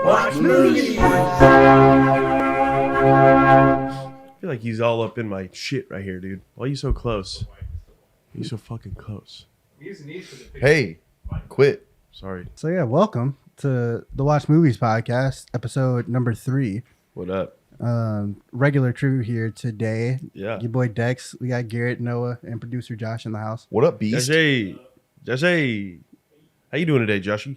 Watch movies. I feel like he's all up in my shit right here, dude. Why are you so close? You so fucking close. Hey, quit. Sorry. So yeah, welcome to the Watch Movies podcast, episode number 3. What up? Regular crew here today. Yeah. Your boy Dex. We got Garrett, Noah, and producer Josh in the house. What up, Beast? Jesse. How you doing today, Joshy?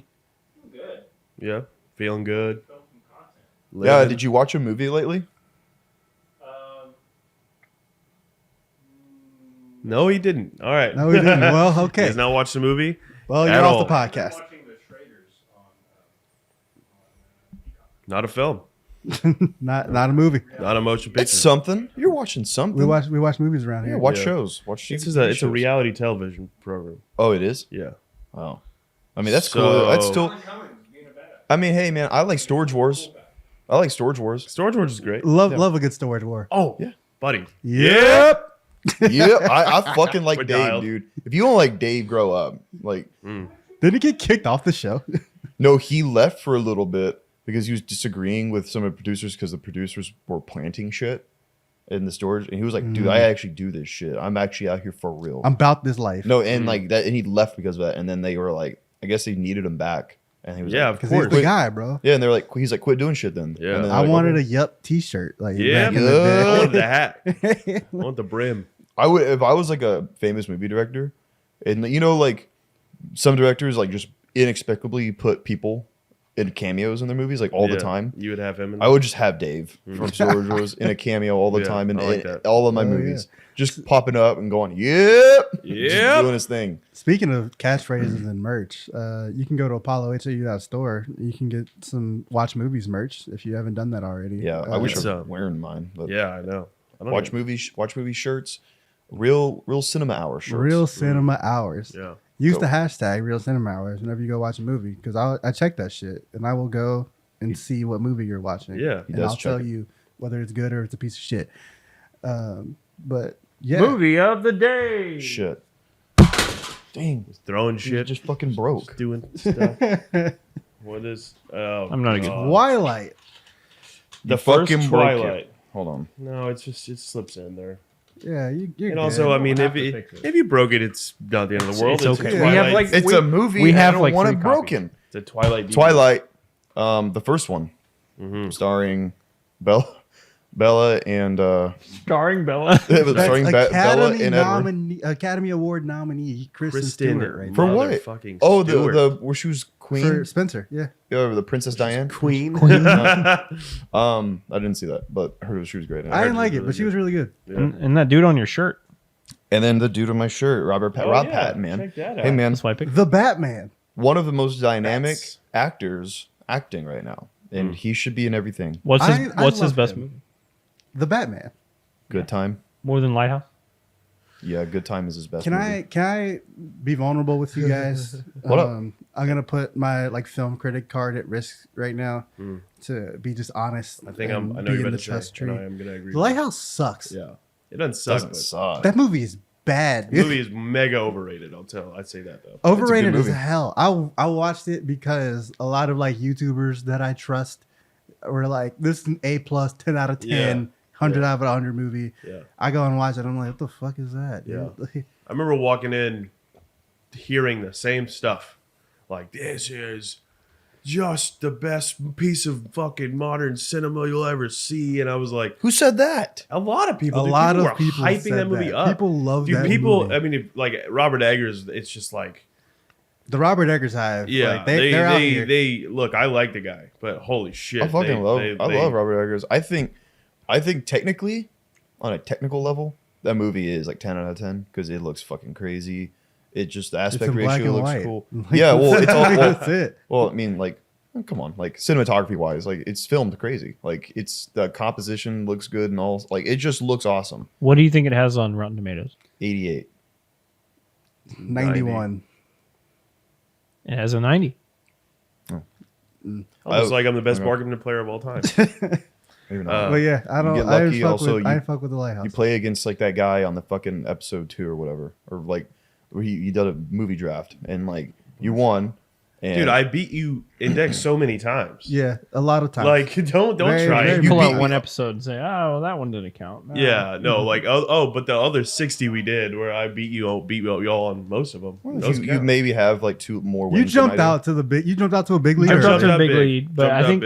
Good. Yeah. Feeling good. Film some content. Yeah, Living? did you watch a movie lately? No, he didn't. All right. No, we didn't. Well, He okay. has not watched the movie. Well, you're at off all. the podcast. Watching the Traders on Peacock. Not a film. Not a movie. Not a motion picture. It's something. You're watching something. We watch movies around Yeah, here. watch Yeah. shows. Watch It's TV a shows. reality television program. Oh, it is? Yeah. Oh. I mean, that's So- cool. That's still... Colin Cummings being a badass. I mean, hey, man, I like Storage Wars. I like Storage Wars. Storage Wars is great. Love a good storage war. Oh, Yeah. buddy. Yep. Yeah, I fucking like We're Dave, dialed. dude. If you don't like Dave, grow up. Like, Didn't he get kicked off the show? no, he left for a little bit because he was disagreeing with some of the producers because the producers were planting shit in the storage. And he was like, dude, I actually do this shit. I'm actually out here for real. I'm about this life. No, and like that, and he left because of that. And then they were like, I guess they needed him back. And he was Yeah, like, of Because he's course. the guy, bro. yeah, and they're like, he's like, quit doing shit then. Yeah. And then I they're like, wanted okay. a Yup t-shirt. Like Yeah. back in I wanted the the hat. day. I want the brim. I would if I was like a famous movie director, and you know, like some directors like just inexplicably put people in cameos in their movies like all the Yeah. time. You would have him in I would just have Dave from Storage Wars in a cameo all the Yeah, time in, I like in that. all of my Oh, movies, just popping up and going, yep, just Yep. doing his thing. Speaking of catchphrases and merch, you can go to ApolloHAU.store. You can get some Watch Movies merch if you haven't done that already. Yeah, I wish I it's, was wearing mine. But Yeah, I know. I don't watch know. movie shirts, real cinema hour shirts. Real Cinema Hours. Yeah. Use Go. the hashtag Real Cinema Hours whenever you go watch a movie because I check that shit and I will go and see what movie you're watching. Yeah. He and does I'll check tell it. you whether it's good or it's a piece of shit. But yeah, Movie of the day. Shit. Dang, Throwing shit shit. just fucking broke. Doing stuff. What is? Oh, I'm not a good- God. Twilight. The You first fucking broke it. Twilight. Hold on. No, it slips in there. Yeah, you're And good. also, I mean, have if to fix it. if you broke it, it's not the end of the world. It's okay. A We Twilight, have, like, It's a movie. we and have, I don't like, want 3 it copies. broken. it's a Twilight. DVD. Twilight, the first one, Mhm. starring Bella and Starring Bella. it was That's starring Bella and Edward. Academy Award nominee Kristen Kristen Stewart right For now. what? motherfucking Oh, Stewart. the where she was queen, for Spencer. Yeah, the Princess Diane. Queen. I didn't see that, but I heard she was great. in it. I didn't like she it, was but she really was really good. Yeah. And that dude on your shirt. And then the dude on my shirt, Rob Oh, yeah. Patton, man. Check that Hey, out. man, That's why I picked. The Batman. one of the most dynamic That's- actors acting right now, and he should be in everything. What's his I What's his love best him. movie? The Batman. Good Time. More than Lighthouse. Yeah, Good Time is his best. Can movie. I be vulnerable with you guys? What up? I'm gonna put my film critic card at risk right now to be just honest. I think and I know be you're in about the to say. trust I know tree. I'm gonna agree. The Lighthouse sucks. Yeah, it doesn't suck. Doesn't but suck. That movie is bad. The movie is mega overrated. I'd say that though. Overrated as movie. hell. I watched it because a lot of YouTubers that I trust were like, "This is an A plus, 10 out of 10, Yeah. 100 out of 100 movie." Yeah. I go and watch it. I'm like, "What the fuck is that?" dude?" I remember walking in, hearing the same stuff, like this is just the best piece of fucking modern cinema you'll ever see, and I was like, Who said that? a lot of people, A dude, lot people of were people hyping said that movie that. up. People love Dude, that people. movie. I mean, like Robert Eggers, it's just like, The Robert Eggers hive. yeah, like, they're out here. they look. I like the guy, but holy shit, I fucking love. they- I love Robert Eggers. I think technically, on a technical level, that movie is like 10 out of 10 because it looks fucking crazy. It just the aspect in black ratio and looks white. cool. Like, Yeah, well, it's all. that's it. Well, I mean, like, come on, like cinematography wise, like it's filmed crazy. Like it's the composition looks good and all. Like it just looks awesome. What do you think it has on Rotten Tomatoes? 88. 91. It has a 90. Almost like I'm the best Okay. marketing player of all time. Maybe not. But yeah, I don't. get I lucky, didn't fuck also with. I didn't fuck with the Lighthouse. You play against like that guy on the fucking episode 2 or whatever, or like where he did a movie draft and like you won, And Dude, I beat you index so many times. Yeah, a lot of times. Like, don't Very, try very it. You pull beat out me. one episode and say, "Oh, well, that one didn't count." No. Yeah, no, like but the other 60 we did, where I beat you all on most of them. Those you count. maybe have like 2 more wins. you than jumped I do. out to the big. You jumped out to a big lead. I I jumped jumped to a up big big. lead, but Jumped I up think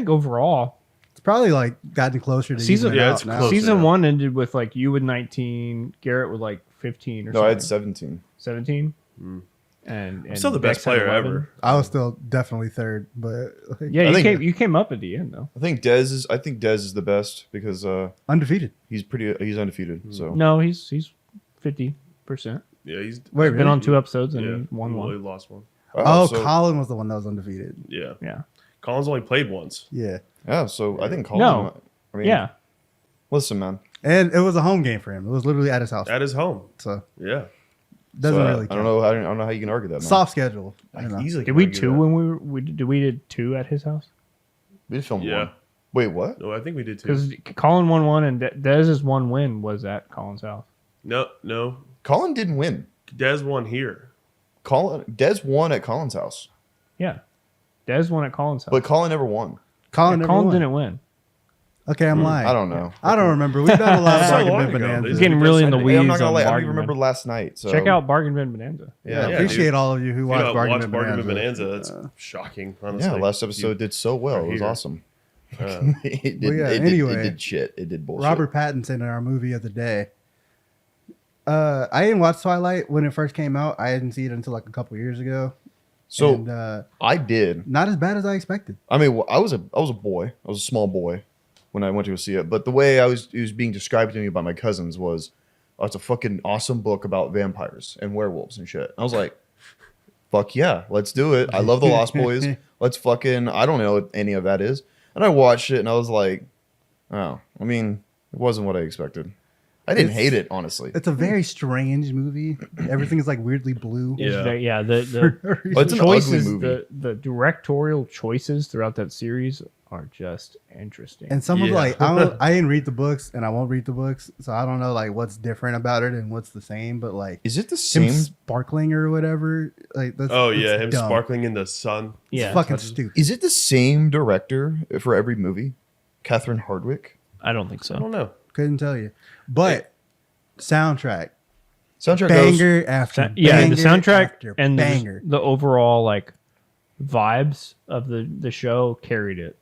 big. overall It's probably like gotten closer to Season- even yeah, out it's now. close. season yeah. 1 ended with like you with 19, Garrett with like 15 or No, I had something. 17. 17. And I'm still the best Dex had player 11. ever. I was still definitely third, but like, Yeah, I you think- came up at the end though. I think Dez is the best because undefeated. he's undefeated. So No, he's 50%. Yeah, he's Wait, Been really? on 2 episodes and yeah, he won he one. lost one. Oh, so, Colin was the one that was undefeated. Yeah. Yeah. Collins only played once. Yeah, yeah. So I think Colin. No. I mean, Yeah. Listen, man. and it was a home game for him. It was literally at his house, At his home. so Yeah. doesn't So, really. I Count. don't know. I don't know how you can argue that. Man. Soft schedule. I don't know. Easily Did can we argue 2 that. when we did 2 at his house? We filmed Yeah. one. Wait, what? No, I think we did too. Because Colin won 1 and Dez's 1 win was at Colin's house. No. Colin didn't win. Dez won here. Dez won at Colin's house, Yeah. Dez won at Colin's house. but Colin never won. Colin, never Colin won. didn't win. Okay, I'm lying. I don't know. I don't remember. We've done a lot of So bargain long bin ago, bonanzas. He's getting really in the Hey, weeds I'm not gonna on lie. I don't Bargain even remember Bin. last night. So Check out Bargain Bin Bonanza. Yeah, appreciate all of you who If you watched don't Bargain watch Bin Bargain Bin Bonanza. Bonanza, that's shocking, honestly. Yeah, last episode did so well. It was here. awesome. Uh, it Well, yeah, it anyway. did shit. It did bullshit. Robert Pattinson in our movie of the day. I didn't watch Twilight when it first came out. I didn't see it until like a couple years ago. So and, I did. not as bad as I expected. I mean, I was a boy. I was a small boy when I went to go see it. But the way it was being described to me by my cousins was, oh, it's a fucking awesome book about vampires and werewolves and shit. I was like, fuck yeah, let's do it. I love the Lost Boys. Let's fucking, I don't know what any of that is. And I watched it and I was like, oh, I mean, it wasn't what I expected. I didn't hate it, honestly. It's a very strange movie. Everything is like weirdly blue. Yeah. The But it's an ugly choices, movie. the directorial choices throughout that series are just interesting. And some of Yeah. like I didn't read the books and I won't read the books, so I don't know like what's different about it and what's the same. But like Is it the him same? sparkling or whatever, like that's oh, yeah, that's him dumb. sparkling in the sun. It's Yeah. fucking Touches- stupid. Is it the same director for every movie? Catherine Hardwicke? I don't think I so. don't know. Couldn't tell you, but soundtrack Soundtrack goes. banger after Yeah, banger the soundtrack after and banger. the overall like vibes of the show carried it.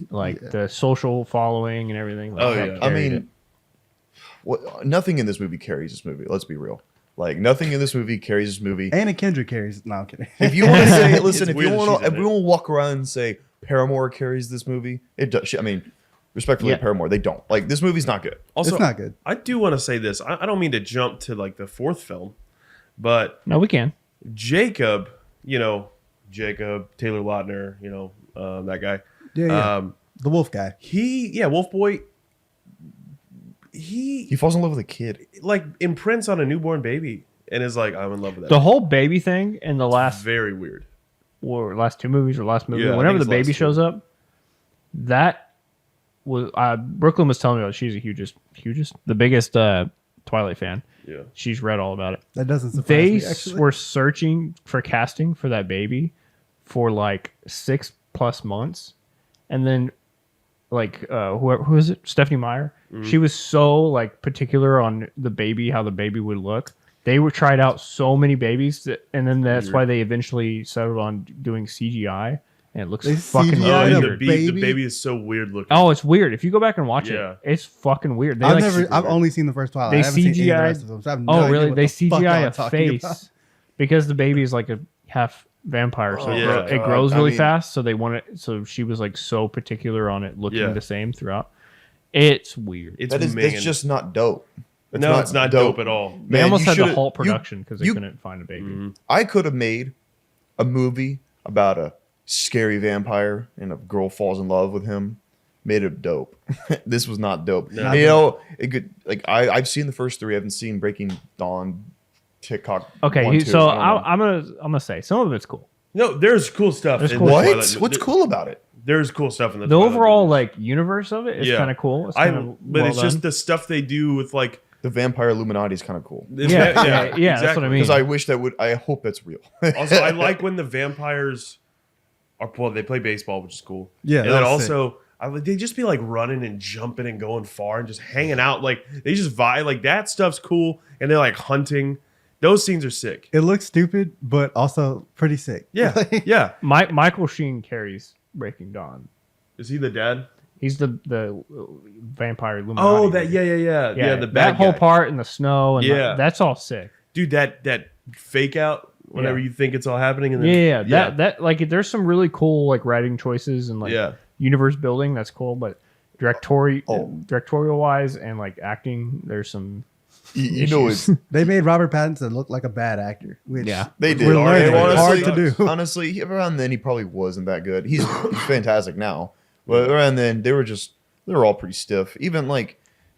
Like Yeah. the social following and everything. Like, Oh, that yeah. I carried mean, it. nothing in this movie carries this movie. Let's be real. Like nothing in this movie carries this movie. Anna Kendrick carries. No, I'm kidding. If you want to say, listen, It's if weird you that want she's to, in if we want to walk around and say Paramore carries this movie, it does. I mean, respectfully, Yeah. Paramore, they don't. Like this movie's not good. Also, It's not good. I do want to say this. I don't mean to jump to like the fourth film, but No, we can. Jacob, Jacob, Taylor Lautner, that guy. Yeah. The wolf guy. Wolf Boy, he He falls in love with a kid. like imprints on a newborn baby and is like, I'm in love with that. The whole baby thing in the last Very weird. last 2 movies or last movie, Yeah, I whenever think the it's baby last shows up, that was Brooklyn was telling me about. She's the biggest Twilight fan. Yeah. She's read all about it. That doesn't surprise They me. Actually, were searching for casting for that baby for like 6+ months, and then like who is it? Stephanie Meyer. She was so like particular on the baby, how the baby would look. They were tried out so many babies, and then that's why they eventually settled on doing CGI, and it looks They fucking CGI'd and a weird. the baby? baby is so weird looking. Oh, it's weird. If you go back and watch Yeah. it, it's fucking weird. They I've only seen the first Twilight. they I haven't seen any of the CGI'd rest of them. So I have no oh, idea really? what They the fuck y'all CGI are a talking face about. because the baby is like a half vampire, so Oh, it yeah. grow- it grows I really mean- fast. So they want it. So she was like so particular on it looking Yeah. the same throughout. It's weird. It's That's minging. just not dope. It's no, it's not dope at all. They Man, almost you had to should've- halt you- production because they you- couldn't find a baby. I could have made a movie about a scary vampire and a girl falls in love with him. Made it dope. This was not dope. No. And, it could like I've seen the first 3. I haven't seen Breaking Dawn, TikTok. Okay, 1, 2, so I don't know. I'm gonna say some of it's cool. No, there's cool stuff. There's in cool- What? Twilight. What's cool about it? There's cool stuff in the The Twilight overall movies. like universe of it is Yeah. kind of cool. It's but kind of well it's done. just the stuff they do with like the vampire Illuminati is kind of cool. Yeah, that's what I mean. Because I wish that would. I hope that's real. Also, I like when the vampires are. Well, they play baseball, which is cool. Yeah, and that then was also. They just be like running and jumping and going far and just hanging out. Like they just vibe. Like that stuff's cool. And they're like hunting. Those scenes are sick. It looks stupid, but also pretty sick. Yeah, yeah. Michael Sheen carries Breaking Dawn. Is he the dad? He's the vampire Illuminati. Oh, that yeah. The bad that whole guy. part in the snow and Yeah. that's all sick. Dude. That fake out whenever Yeah. you think it's all happening. And then, That like there's some really cool like writing choices and like Yeah. universe building. That's cool, but directorial wise and like acting, there's some. You know, it's They made Robert Pattinson look like a bad actor. Which Yeah. they did. We're learning. And It's hard to do. Honestly, around then he probably wasn't that good. He's fantastic now, but around then they were all pretty stiff.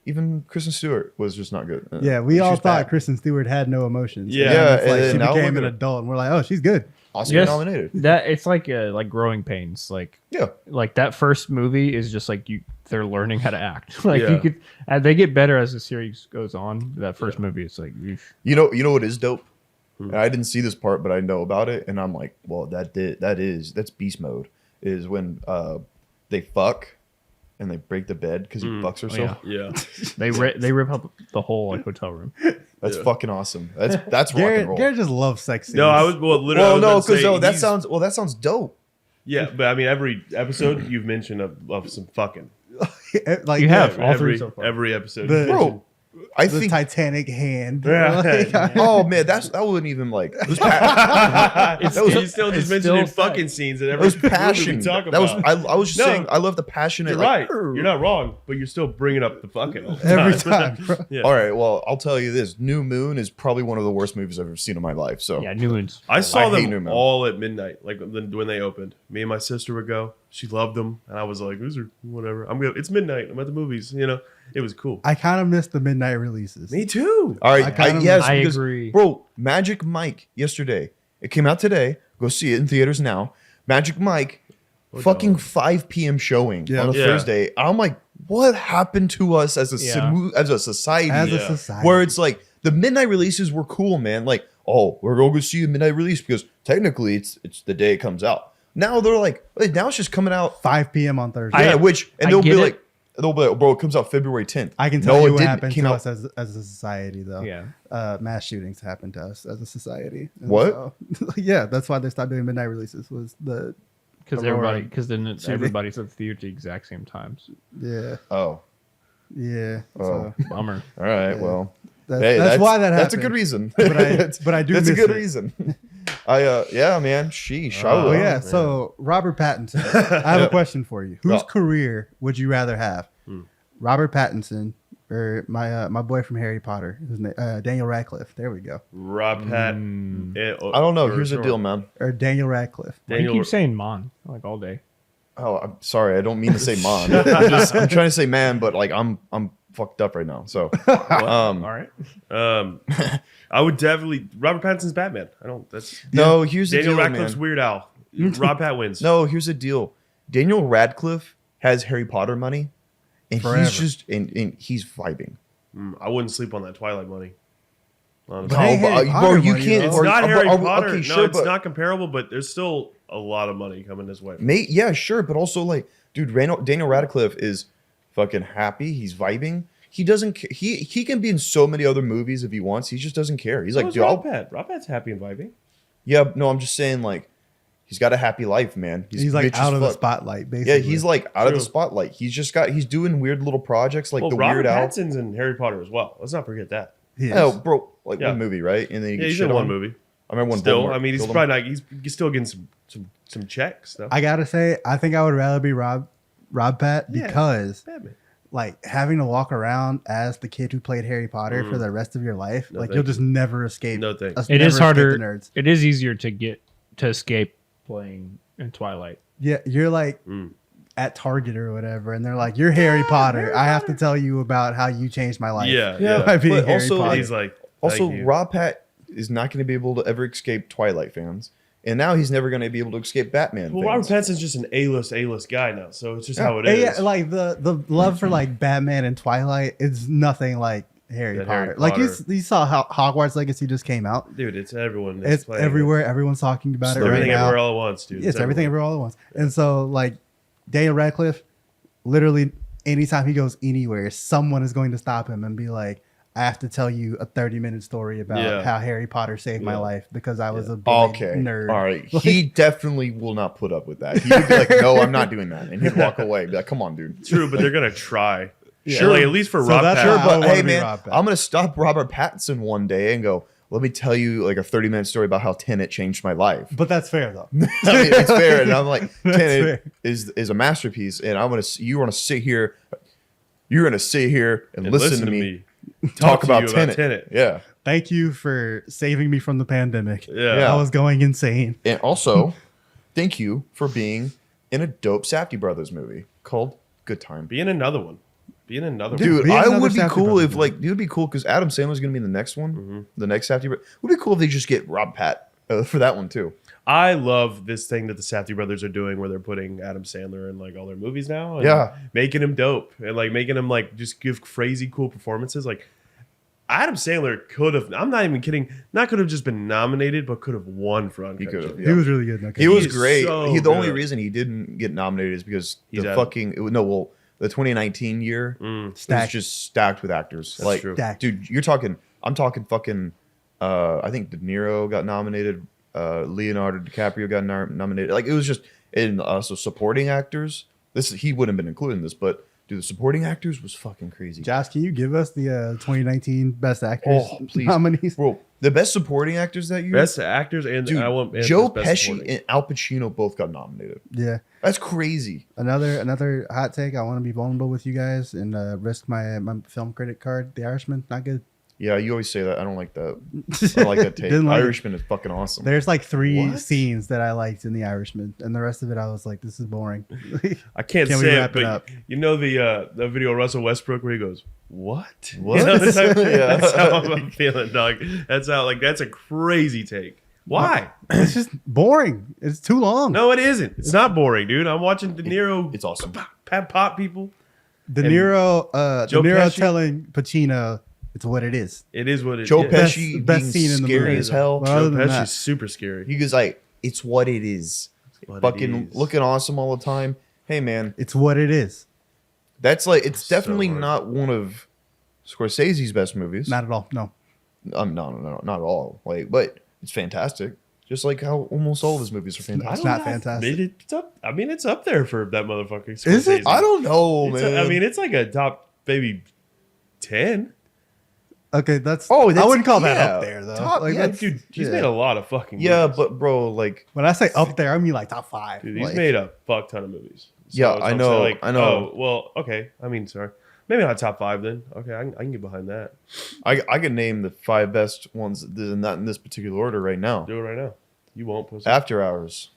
Even Kristen Stewart was just not good. Yeah, we She all was thought bad. Kristen Stewart had no emotions. Yeah. And then it's Yeah, like and she now became look an at her. adult, and we're like, oh, she's good. Oscar Yes, nominated. that it's like growing pains. Like Yeah, that first movie is just like they're learning how to act. Like Yeah. you could, and they get better as the series goes on. That first movie, it's like, eesh. you know what is dope. And I didn't see this part, but I know about it, and I'm like, well, that's beast mode. Is when they fuck and they break the bed because he fucks herself. yeah. Yeah. they rip up the whole like hotel room. That's Yeah. fucking awesome. That's rock and Garrett, roll. Garrett just loves sex scenes. No, I was literally. Well, no, because because that sounds dope. Yeah, but I mean, every episode you've mentioned of some fucking. like You have. All every three so far. every episode. The- you've mentioned. Bro, I the think. Titanic hand. Yeah. Like, Oh man, that wasn't even like. It was It's that was- you still just it's mentioning still fucking scenes in It every was movie we passion. talk That was about. I was just No. saying I love the passionate. You're like, right. You're not wrong, but you're still bringing up the fucking all the every time, bro. Yeah. All right, well I'll tell you this: New Moon is probably one of the worst movies I've ever seen in my life. So Yeah, New Ones. I saw I hate New them Moon. all at midnight, like when they opened. Me and my sister would go. She loved them, and I was like, "These are whatever." It's midnight. I'm at the movies. You know, it was cool. I kind of miss the midnight releases. Me too. all right, I kinda- yes, I because, agree. bro. Magic Mike yesterday. It came out today. Go see it in theaters now. Magic Mike, fucking 5 p.m. showing Yeah. on a Yeah. Thursday. I'm like, what happened to us as a Yeah. as a society? As a Yeah. society. Where it's like the midnight releases were cool, man. Like, oh, we're going to go see a midnight release because technically it's the day it comes out. Now they're like, wait, now it's just coming out. 5 p.m. on Thursday. Yeah, I they'll be get it. like, bro, it comes out February 10th. I can tell No, you it what didn't. happened It came to out- us as a society, though. Yeah. Mass shootings happened to us as a society. And What? so- yeah, that's why they stopped doing midnight releases. Was the Because then Shooting. everybody's at the theater at the exact same times. yeah Oh, yeah. Oh. So Bummer. all right. Yeah. Well, that's, hey, that's why that happened. That's a good reason. But I do. That's a miss good it. reason. yeah, man. Sheesh. I Oh, Oh would- yeah. So Robert Pattinson. I have a question for you. Whose Oh. career would you rather have? Robert Pattinson or my boy from Harry Potter, his name, Daniel Radcliffe. There we go. Rob Pat. I don't know. Here's the deal, man. Or Daniel Radcliffe. Why do you keep saying Mon like all day? Oh, I'm sorry. I don't mean to say man. I'm trying to say man, but like I'm fucked up right now. So, All right. I would definitely Robert Pattinson's Batman. I don't. That's no. Here's the Daniel deal, Radcliffe's man. Weird Al. Rob Pat wins. No, here's the deal. Daniel Radcliffe has Harry Potter money, and Forever. he's just and he's vibing. I wouldn't sleep on that Twilight money. Honestly. But hey, Harry bro, Potter you money, can't. though. It's or- not or- Harry or- Potter. okay, No, sure, it's but- not comparable, but there's still a lot of money coming his way. Yeah, sure, but also like, dude, Daniel Radcliffe is fucking happy. He's vibing. He doesn't. He can be in so many other movies if he wants. He just doesn't care. He's So like, is dude, Rob Pat. Rob Pat's happy and vibing. yeah, no, I'm just saying, like, he's got a happy life, man. He's like rich out as of the fuck. spotlight, basically. Yeah, he's like out of the True. spotlight. He's doing weird little projects like Well, the Robert Weird Al. Pattinson's in Harry Potter as well. Let's not forget that. He is. Oh, bro, like Yeah. one movie, right? And then he Yeah, gets he's shit in one on. movie. I remember when Still, Voldemort I mean, he's killed him. probably not. He's still getting some checks though. I gotta say, I think I would rather be Rob Pat Yeah. because Batman. like having to walk around as the kid who played Harry Potter for the rest of your life, No, like thank you'll just never escape. No thanks. It never is escape harder. the nerds. It is easier to escape playing in Twilight. Yeah, you're like at Target or whatever, and they're like, "You're Harry Potter. I have to tell you about how you changed my life." Yeah, Yeah, yeah. by being but Harry also, Potter. He's like, Also, thank you. Rob Pat is not going to be able to ever escape Twilight fans, and now he's never going to be able to escape Batman Well, Robert fans. Pattinson's just an A-list guy now, so it's just Yeah, how it and is. yeah, like the love for like Batman and Twilight is nothing like Harry That Potter. Harry Like you, Potter. you saw how Hogwarts Legacy just came out. Dude, it's everyone. that's It's playing it. everywhere. Everyone's talking about It's it right everything now. everywhere all at once, dude. It's everything everywhere all at once. And so, like, Daniel Radcliffe, literally, anytime he goes anywhere, someone is going to stop him and be like, I have to tell you a 30-minute story about Yeah. how Harry Potter saved my Yeah. life because I was a big Okay. nerd. All right. Like- He definitely will not put up with that. He would be like, no, I'm not doing that. And he'd walk away. Be like, come on, dude. True, but they're gonna try. Yeah. Sure, like, at least for So Rob that's Pattinson. Sure, I but wanna hey, be man, Rob Pattinson. I'm going to stop Robert Pattinson one day and go, let me tell you like a 30-minute story about how Tenet changed my life. But that's fair, though. I mean, it's fair. And I'm like, That's Tenet fair. is a masterpiece. And I'm going to, you want to sit here, you're going to sit here and listen to me talk to about you Tenet. Yeah. Thank you for saving me from the pandemic. Yeah. I was going insane. And also, thank you for being in a dope Safdie Brothers movie called Good Time. Be in another one. Be in another Dude, one. Dude, be I another would be Safdie cool Brothers if like it would be cool because Adam Sandler's gonna be in the next one, Mm-hmm. the next Safdie. It would be cool if they just get Rob Pat for that one too. I love this thing that the Safdie brothers are doing where they're putting Adam Sandler in like all their movies now. And Yeah. making him dope and like making him like just give crazy cool performances. Like Adam Sandler could have, I'm not even kidding, not could have just been nominated, but could have won for He could have. Uncredited. Yeah. He was really good. in that He game. was He's great. so The only good. reason he didn't get nominated is because He's the out. fucking the 2019 year was Stacked. just stacked with actors. That's like, true. Stacked. dude, I'm talking fucking. I think De Niro got nominated. Leonardo DiCaprio got nominated. Like it was just, and also supporting actors. He wouldn't have been included in this, but dude, the supporting actors was fucking crazy. Josh, can you give us the 2019 Best Actors Oh, please. nominees? Bro, the best supporting actors that year, Best actors and dude, I want and Joe best Pesci supporting. and Al Pacino both got nominated. Yeah. That's crazy. Another hot take. I want to be vulnerable with you guys and risk my film credit card. The Irishman, not good. Yeah, you always say that. I don't like that. I don't like that take. Didn't like it. Irishman is fucking awesome. There's like 3 What? scenes that I liked in The Irishman, and the rest of it I was like, this is boring. I can't Can we say it, wrap it but up? you know the video of Russell Westbrook where he goes, "What? What? You know, that's, how, Yeah. that's how I'm feeling, dog. That's how that's a crazy take. Why? It's just boring. It's too long. No, it isn't. It's not boring, dude. I'm watching De Niro. It's awesome. Pop people. De and Niro, Joe De Niro Pesci? telling Pacino, it's what it is. It is what it is. Joe Yeah. Pesci Best being scene in the scary movie. as hell. Well, other Joe than Pesci's that- super scary. He goes like, "It's what it is." What it Fucking is. looking awesome all the time. Hey man, It's what it is. that's like it's So definitely hard. not one of Scorsese's best movies. Not at all. No. No, not at all. Like, but it's fantastic. Just like how almost all of his movies are fantastic. It's not fantastic. It's up. I mean, it's up there for that motherfucker. Is it? Scorsese. I don't know, It's man. I mean, it's like a top maybe 10. Okay, that's. Oh, I that's- wouldn't call that yeah. up there though. Top- Like, yeah, that's- Dude, he's yeah. made a lot of fucking yeah, movies. but bro, like, When I say up there, I mean like top 5. Dude, he's Like, made a fuck ton of movies. Yeah, it's I also know, I know. Oh, well, okay. I mean, sorry. Maybe not top 5 then. Okay, I can get behind that. I can name the 5 best ones, not in this particular order right now. Do it right now. You won't, pussy. After Hours,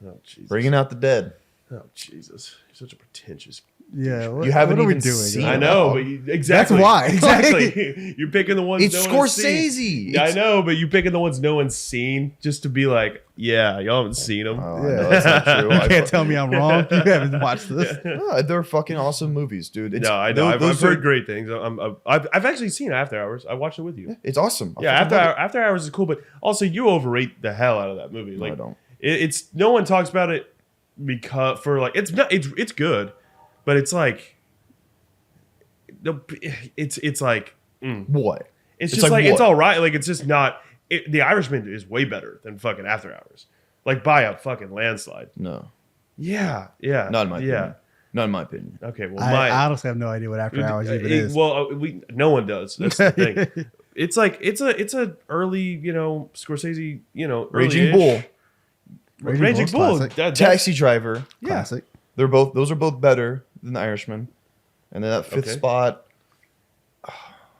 Oh, Jesus. Bringing Out the Dead. Oh, Jesus. You're such a pretentious. Yeah. What, You haven't what are we even doing? seen I it. know, now. but exactly. why. Exactly. You're picking the ones It's no one's seen. Scorsese. Yeah, I It's- know, but you picking the ones no one's seen just to be like, yeah, y'all haven't seen them. Oh, Yeah. no, that's not true. You can't tell me I'm wrong. You haven't watched this. They're fucking awesome movies, dude. It's, No, I know. I've those heard are- great things. I've actually seen After Hours. I watched it with you. It's awesome. I Yeah, fucking love it. After Hours is cool, but also you overrate the hell out of that movie. No, I Like, don't. it's no one talks about it because for like it's not it's good, but it's like it's like What? it's It's just like like it's what? all right. Like it's just not. The Irishman is way better than fucking After Hours, like by a fucking landslide. No, Yeah, yeah, not in my yeah. opinion. Not in my opinion. Okay, well, I honestly have no idea what After Hours even is. Well, no one does. That's the thing. It's like it's a early, Scorsese, Raging early-ish. Bull, Raging Bull's Bull. classic. That's Taxi Driver. yeah. Classic. Those are both better than The Irishman. And then that fifth Okay. spot,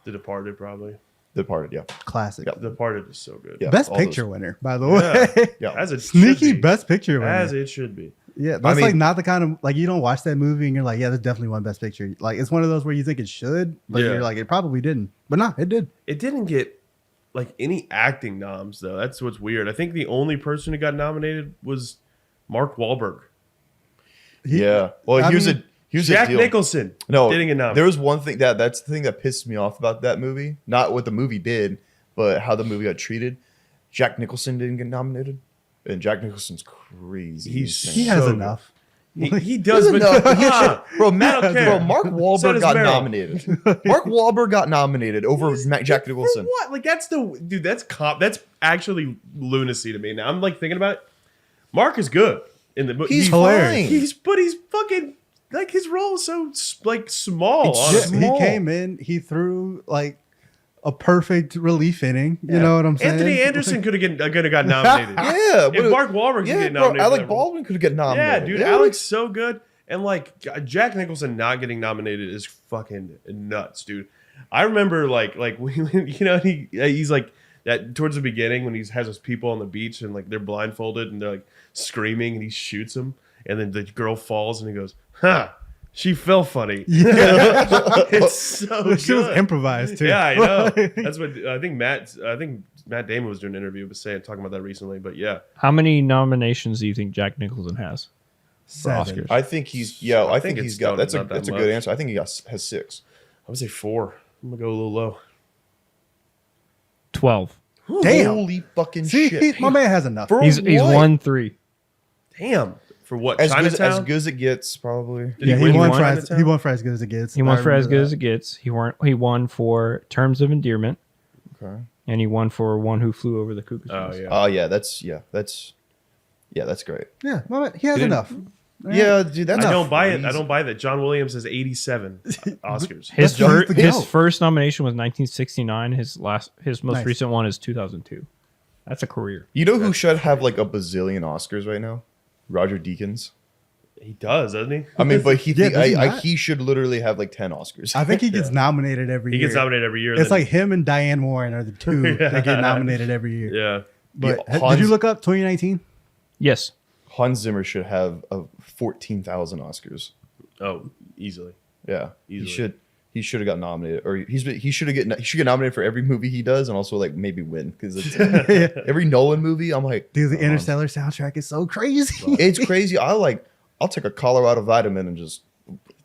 The Departed, probably. The Departed. Yeah, Classic. Yeah. The Departed is so good. yeah. Best all picture those. winner, by the way. Yeah. Yeah. As it Sneaky should be. best picture winner. As it should be. Yeah, that's mean- like not the kind of like you don't watch that movie and you're like, yeah, this definitely won best picture. Like it's one of those where you think it should, but Yeah. you're like, it probably didn't. But no, it did. It didn't get like any acting noms though. That's what's weird. I think the only person who got nominated was Mark Wahlberg. Yeah. Well, I he was mean- Here's Jack the deal. Nicholson. No, didn't get nominated. there was one thing that's the thing that pissed me off about that movie. Not what the movie did, but how the movie got treated. Jack Nicholson didn't get nominated, and Jack Nicholson's crazy. He has So enough. He does, but Bro, Mark So Wahlberg does got Meryl. nominated. Mark Wahlberg got nominated over Jack For Nicholson. what? Like that's dude. That's actually lunacy to me. Now I'm like thinking about it. Mark is good in the movie. He's hilarious. fine. He's fucking like his role is so like small. It's Honestly. small. He came in, he threw like a perfect relief inning. You know what I'm saying? Anthony Anderson could have got nominated. Yeah, If Mark Wahlberg could yeah, get bro, nominated, for Alec that role. Baldwin could get Yeah, nominated. dude, Alec's so good, and like Jack Nicholson not getting nominated is fucking nuts, dude. I remember like when, you know, he's like that towards the beginning when he has those people on the beach and like they're blindfolded and they're like screaming and he shoots them and then the girl falls and he goes, "Huh, she fell funny." Yeah. It's so She was good. improvised too. Yeah, I know. That's what I think. Matt Damon was doing an interview talking about that recently. But yeah, How many nominations do you think Jack Nicholson has? 7. Oscars. I think he's I think it's he's got not that's a that good much. answer. I think he has 6. I would say 4. I'm gonna go a little low. 12. Damn. Holy fucking See, shit. my man has enough. For He's what? won 3. Damn. For what? as Chinatown? good as it gets, probably. Did Yeah, he win he won one for Chinatown? he won for as good as it gets. He won I for as remember good that. as it gets. He won for Terms of Endearment, Okay. and he won for One Who Flew Over the Cuckoo's Oh Nest. yeah. Oh that's great. Yeah, my man, he has didn't- enough. Yeah, dude, that's I not don't buy it. I crazy. Don't buy that. John Williams has 87 Oscars. His That's just the his goat. first nomination was 1969. His most Nice. recent one is 2002. That's a career. You know who should have like a bazillion Oscars right now? Roger Deakins. He does, doesn't he? I mean, but he Yeah, does he I not? he should literally have like 10 Oscars. I think he gets nominated every He year. gets nominated every year. It's then- like him and Diane Warren are the two that get nominated every year. yeah. But Yeah, did you look up 2019? Yes. Hans Zimmer should have 14,000 Oscars. Oh, easily. Yeah, Easily. he should have got nominated, or he should get nominated for every movie he does, and also like maybe win because every Nolan movie I'm like, Dude, the "Oh, Interstellar soundtrack is so crazy. it's crazy. I'll take a Colorado vitamin and just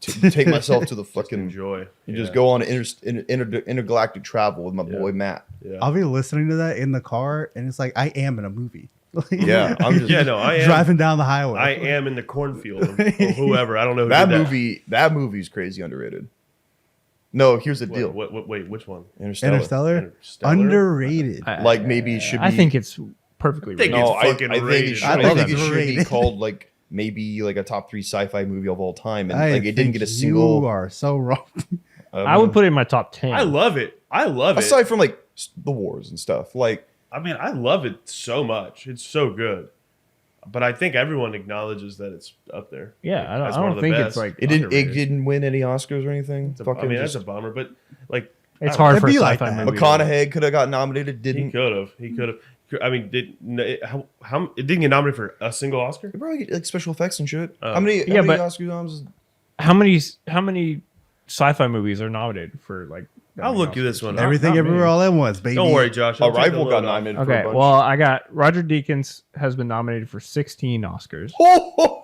take myself to the fucking Enjoy. and just go on intergalactic travel with my boy Matt. Yeah. I'll be listening to that in the car, and it's like I am in a movie. Yeah, I'm just Yeah, no, I am. driving down the highway. I am in the cornfield or whoever. I don't know who that did movie. That movie's crazy underrated. No, here's the deal. Wait, which one? Interstellar? Underrated. Like maybe it should be. I think it's perfectly think rated. no, it's fucking I think rated. it should, I I love think it. it should be Rated. called like maybe like a top 3 sci-fi movie of all time, and I like it didn't think get a single. You are so wrong. I would put it in my top 10. I love it. I love it. aside from like the wars and stuff. Like I mean, I love it so much. It's so good. But I think everyone acknowledges that it's up there. Yeah, I As don't, one I of don't the think best. it's like it didn't. It underrated. didn't win any Oscars or anything. It's a, Fucking I mean, that's just- a bummer. But like, It's I- hard It'd for a be like sci-fi that. movie. McConaughey could have got nominated. He Didn't. could have. He could have. I mean, how it didn't get nominated for a single Oscar? They probably get like special effects and shit. Oh. How many Yeah, but- Oscar noms? How many sci-fi movies are nominated for like? that I'll many look at this Oscars? one. Everything not everywhere me. all at once, baby. Don't worry, Josh. I'll take the Arrival load got off. nominated. For a Okay, bunch. well, I got Roger Deakins has been nominated for 16 Oscars,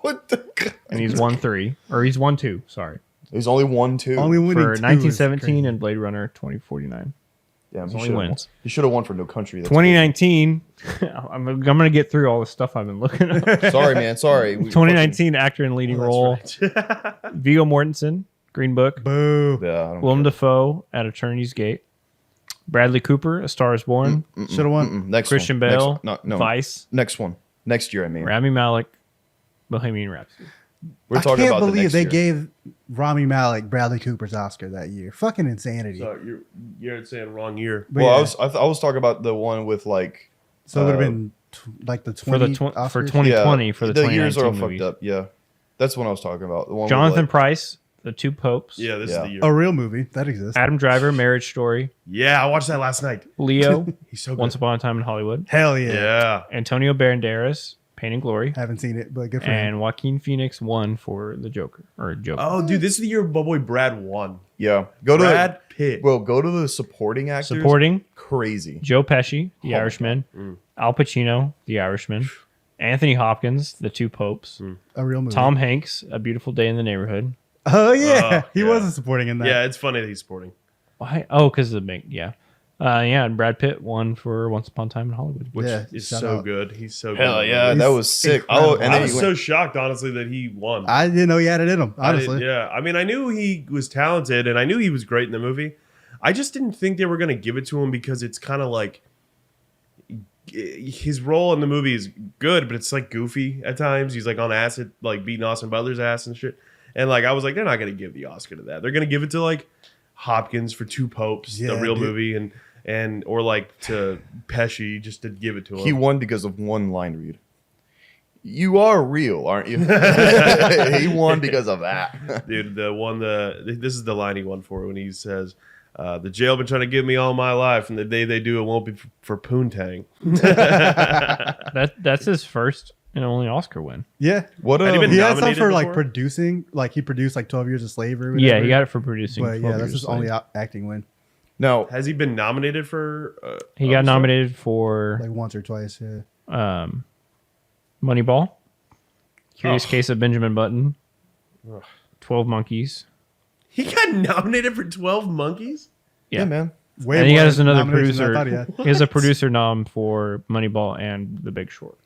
What the? and he's won 3, or he's won 2. Sorry, There's only 1, 2. Only winning for two is 1917 crazy. and Blade Runner 2049. Damn, It's he only should have won. wins. He should have won for No Country. That's 2019, I'm gonna get through all the stuff I've been looking at. crazy. Sorry, man. Sorry. We 2019 actor in leading role: Viggo Mortensen, Green Book; Boo. fucking- Yeah. I don't Willem care. Dafoe at Eternity's Gate; Bradley Cooper, A Star Is Born; Should have won. Next Christian one. Bale, No. Vice; Next one. Next year, I mean. Rami Malek, Bohemian Rhapsody. We're I talking can't about the believe next they year. gave Rami Malek Bradley Cooper's Oscar that year. Fucking insanity. So you're saying wrong year. But Well, yeah, I was talking about the one with like so it would have been like the 20 For the for Oscars? 2020 for the the years are all 2019 fucked movies. up. Yeah, that's what I was talking about. The one with, Jonathan like, Pryce, The Two Popes; Yeah, this Yeah. is the year. A real movie that exists. Adam Driver, Marriage Story; Yeah, I watched that last night. Leo, He's so good. Once Upon a Time in Hollywood; Hell yeah. Yeah. Antonio Banderas, Pain and Glory; Haven't seen it, but good for him. and Joaquin Phoenix won for the Joker or Joker. Oh, dude, this is the year my boy Brad won. yeah. Go to Brad Pitt. go to the supporting actors. Supporting: Crazy. Joe Pesci, The Oh, Irishman; Al Pacino, The Irishman; Anthony Hopkins, The Two Popes; A real movie. Tom Hanks, A Beautiful Day in the Neighborhood; Oh yeah, he yeah. wasn't supporting in that. Yeah, it's funny that he's supporting. Why? Oh, because of the big, yeah. And Brad Pitt won for Once Upon a Time in Hollywood. Which Yeah, is shout so out. good. He's so Hell good. yeah, He's that was sick. incredible. Oh, and I then was he so went, shocked, honestly, that he won. I didn't know he had it in him. I did- Honestly, yeah. I mean, I knew he was talented, and I knew he was great in the movie. I just didn't think they were going to give it to him because it's kind of like his role in the movie is good, but it's like goofy at times. He's like on acid, like beating Austin Butler's ass and shit. And like I was like, they're not going to give the Oscar to that. They're going to give it to like Hopkins for Two Popes, the Yeah, real dude. movie, and or like to Pesci just to give it to him. he won because of one line read. You are real, aren't you? He won because of that. Dude, this is the line he won for when he says, "The jail been trying to give me all my life, and the day they do, it won't be for poontang." That's his first and only Oscar win. yeah. What Had he been He had some nominated for like before? producing, like he produced like 12 Years a Slave or Yeah, whatever. he got it for producing. But 12 yeah, that's Years his a Slave. only acting win, Now, Has he been nominated for? He other got stuff? nominated for like once or twice. Yeah. Moneyball, Curious Oh. Case of Benjamin Button, Ugh. 12 Monkeys. He got nominated for 12 Monkeys. yeah, man. Way And he more has another nominations than producer. I thought he had. He has a producer nom for Moneyball and The Big Short.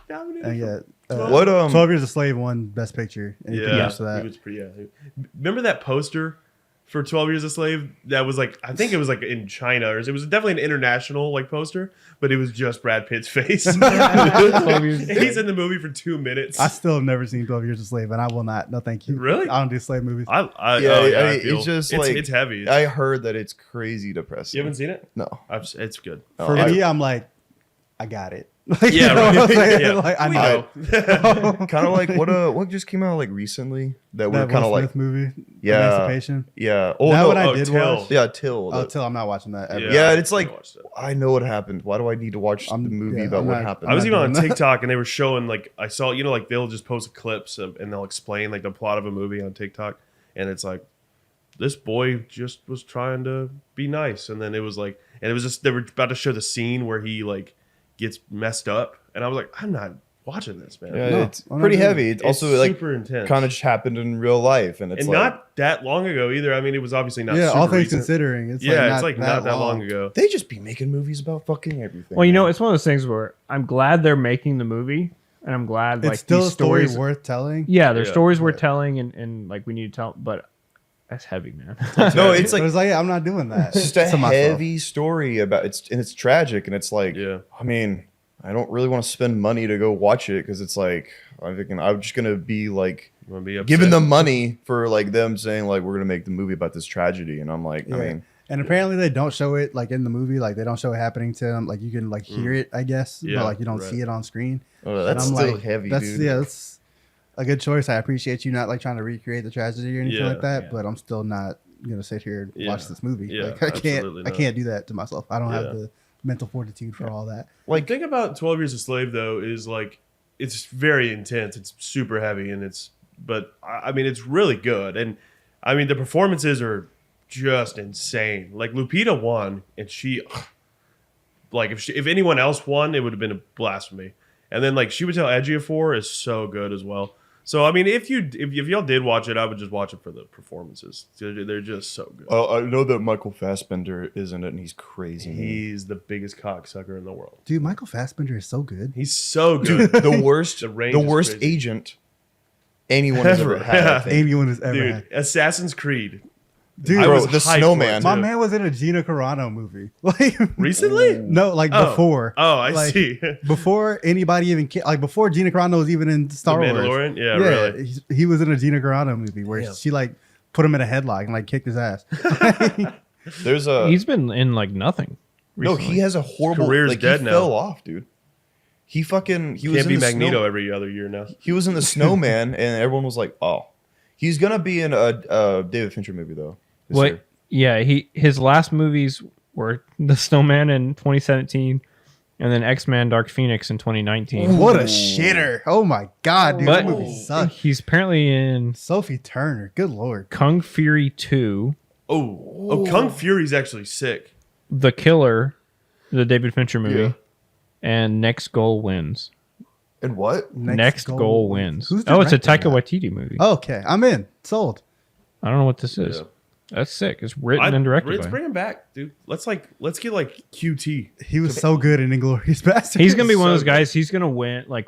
Nominated And for- yeah. What 12 Years a Slave won Best Picture. And he Yeah, produced that. he was pretty. Yeah. Remember that poster for 12 Years a Slave? That was like, I think it was like in China, or it was definitely an international like poster, but it was just Brad Pitt's face. 12 Years a He's in the movie for 2 minutes. I still have never seen 12 Years a Slave, and I will not. No, thank you. Really? I don't do slave movies. I Yeah, oh, I I mean, feel- it's just like it's heavy. I heard that it's crazy depressing. You haven't seen it? No. It's good. No, For I- me, I'm like, I got it. Like, you Yeah, know right. what I'm saying? Yeah. Like, I We know. know. kind of like what just came out like recently that we're That kind of Will like Smith movie, Yeah. Emancipation. yeah. Oh That no, one I oh, did Till. watch. yeah, Till. Oh, the- Till I'm not watching that. Ever. Yeah, it's like- I watched it. I know what happened. Why do I need to watch the movie yeah, about I'm what not- happened? I was not even on doing that. TikTok and they were showing like I saw like they'll just post clips and they'll explain like the plot of a movie on TikTok and it's like this boy just was trying to be nice and then it was like and it was just they were about to show the scene where he like gets messed up and I was like I'm not watching this, man. yeah, No, it's I'm not pretty doing heavy. it. It's also like super intense. kind of just happened in real life, and it's and like not that long ago either. I mean, it was obviously not. Yeah, super all things recent. considering, it's Yeah, like it's like not that long ago. they just be making movies about fucking everything. Well, you know, man. it's one of those things where I'm glad they're making the movie, and I'm glad It's like still these a story stories. worth telling. Yeah, there's Yeah. stories we're telling, and like we need to tell, but that's heavy, man. no, it's But like it's like, yeah, I'm not doing that. it's just a to myself. heavy story about it's tragic, and it's like Yeah. I mean, I don't really want to spend money to go watch it because it's like I'm just gonna be like I'm gonna be upset. giving them money for like them saying like we're gonna make the movie about this tragedy, and I'm like, Yeah. I mean, And apparently they don't show it like in the movie, like they don't show it happening to them. Like you can like hear it, I guess, Yeah, but like you don't right. see it on screen. oh, that's And I'm still like, heavy, that's, dude. Yeah, that's a good choice. I appreciate you not like trying to recreate the tragedy or anything Yeah, like that, yeah. but I'm still not gonna sit here and Yeah. watch this movie. Yeah, Like I absolutely can't, I not. can't do that to myself. I don't Yeah. have the mental fortitude for all that. The thing about 12 Years a Slave though is like it's very intense. It's super heavy and but I mean it's really good and I mean the performances are just insane. Like Lupita won and she like if anyone else won it would have been a blasphemy. And then like she would tell Ejiofor is so good as well. So I mean if y'all did watch it I would just watch it for the performances. They're just so good. I know that Michael Fassbender is in it, and he's crazy. man. He's the biggest cocksucker in the world. Dude, Michael Fassbender is so good. He's so good. Dude, the worst, The range the is worst crazy. agent anyone has ever Ever. had. I think. Anyone has ever Dude, had. Assassin's Creed. Dude, I Bro, was the hyped for snowman. it, my too. man was in a Gina Carano movie. Like Recently? no, like Oh. before. Oh, I Like, see. Before anybody even like before Gina Carano was even in Star The Wars. Mandalorian? Yeah, really. He was in a Gina Carano movie where Damn. she like put him in a headlock and like kicked his ass. There's a He's been in like nothing. no. recently. He has a horrible. career's Like dead he now. fell off, dude. He was Can't in be the Magneto Snow, every other year now. he was in the Snowman, and everyone was like, "Oh, he's gonna be in a David Fincher movie though." this What? year. Yeah, his last movies were The Snowman in 2017, and then X-Men: Dark Phoenix in 2019. What a shitter! Oh my god, dude, But that movie sucked. he's apparently in Sophie Turner, good lord. Kung Fury 2, Oh, Kung Fury's actually sick. The Killer, the David Fincher movie, Yeah. and Next Goal Wins. And what? Next Goal Wins. Who's Oh, it's a directing Taika that? Waititi movie. Okay, I'm in. Sold. I don't know what this is. Yeah. That's sick. It's written and directed. Let's by bring him back, dude. Let's get like QT. He was so good in Inglourious Basterds. He's gonna be one of So those guys. He's gonna win like